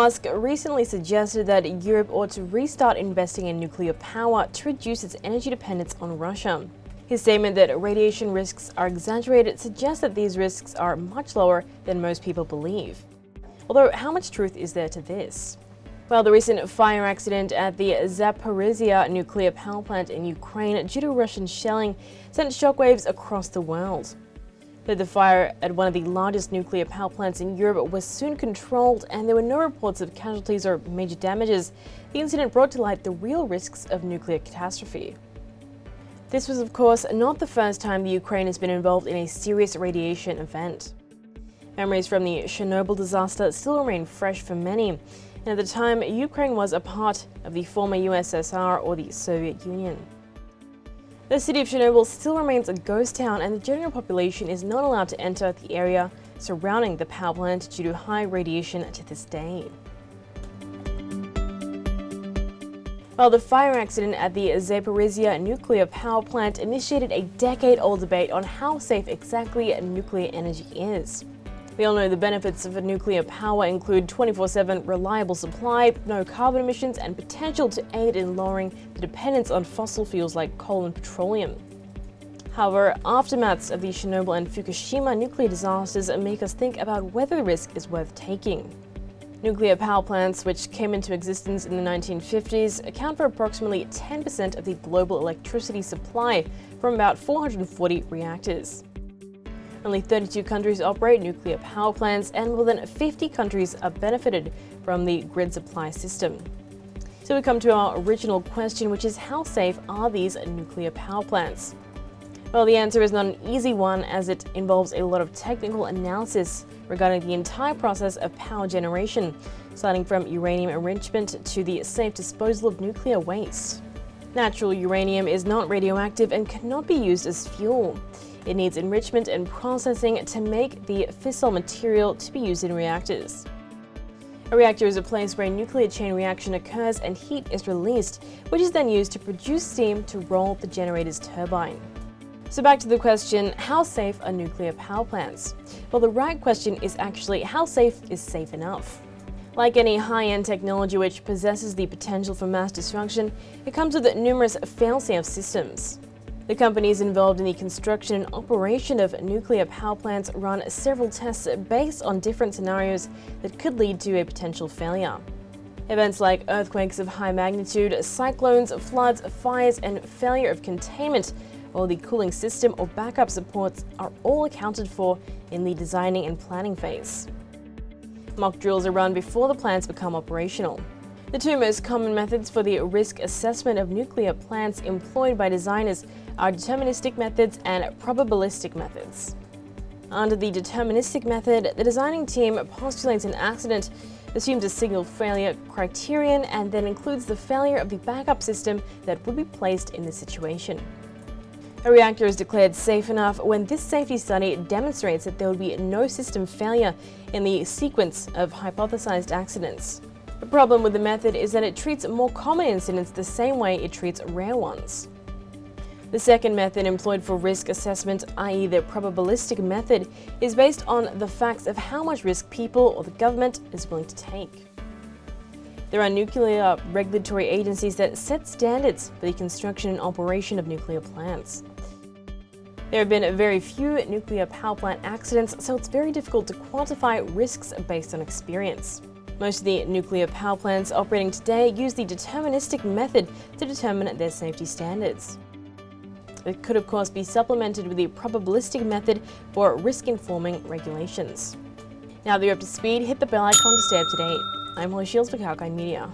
Musk recently suggested that Europe ought to restart investing in nuclear power to reduce its energy dependence on Russia. His statement that radiation risks are exaggerated suggests that these risks are much lower than most people believe. Although, how much truth is there to this? Well, the recent fire accident at the Zaporizhia nuclear power plant in Ukraine due to Russian shelling sent shockwaves across the world. Though the fire at one of the largest nuclear power plants in Europe was soon controlled and there were no reports of casualties or major damages, the incident brought to light the real risks of nuclear catastrophe. This was, of course, not the first time the Ukraine has been involved in a serious radiation event. Memories from the Chernobyl disaster still remain fresh for many, and at the time, Ukraine was a part of the former USSR or the Soviet Union. The city of Chernobyl still remains a ghost town, and the general population is not allowed to enter the area surrounding the power plant due to high radiation to this day. Well, the fire accident at the Zaporizhia nuclear power plant initiated a decade-old debate on how safe exactly nuclear energy is. We all know the benefits of nuclear power include 24/7 reliable supply, no carbon emissions, and potential to aid in lowering the dependence on fossil fuels like coal and petroleum. However, aftermaths of the Chernobyl and Fukushima nuclear disasters make us think about whether the risk is worth taking. Nuclear power plants, which came into existence in the 1950s, account for approximately 10% of the global electricity supply from about 440 reactors. Only 32 countries operate nuclear power plants, and more than 50 countries are benefited from the grid supply system. So we come to our original question, which is how safe are these nuclear power plants? Well, the answer is not an easy one, as it involves a lot of technical analysis regarding the entire process of power generation, starting from uranium enrichment to the safe disposal of nuclear waste. Natural uranium is not radioactive and cannot be used as fuel. It needs enrichment and processing to make the fissile material to be used in reactors. A reactor is a place where a nuclear chain reaction occurs and heat is released, which is then used to produce steam to roll the generator's turbine. So back to the question, how safe are nuclear power plants? Well, the right question is actually, how safe is safe enough? Like any high-end technology which possesses the potential for mass destruction, it comes with numerous fail-safe systems. The companies involved in the construction and operation of nuclear power plants run several tests based on different scenarios that could lead to a potential failure. Events like earthquakes of high magnitude, cyclones, floods, fires, and failure of containment or the cooling system or backup supports are all accounted for in the designing and planning phase. Mock drills are run before the plants become operational. The two most common methods for the risk assessment of nuclear plants employed by designers are deterministic methods and probabilistic methods. Under the deterministic method, the designing team postulates an accident, assumes a signal failure criterion, and then includes the failure of the backup system that would be placed in this situation. A reactor is declared safe enough when this safety study demonstrates that there would be no system failure in the sequence of hypothesized accidents. The problem with the method is that it treats more common incidents the same way it treats rare ones. The second method employed for risk assessment, i.e. the probabilistic method, is based on the facts of how much risk people or the government is willing to take. There are nuclear regulatory agencies that set standards for the construction and operation of nuclear plants. There have been very few nuclear power plant accidents, so it's very difficult to quantify risks based on experience. Most of the nuclear power plants operating today use the deterministic method to determine their safety standards. It could, of course, be supplemented with the probabilistic method for risk-informing regulations. Now that you're up to speed, hit the bell icon to stay up to date. I'm Holly Shields for Kalkinemedia.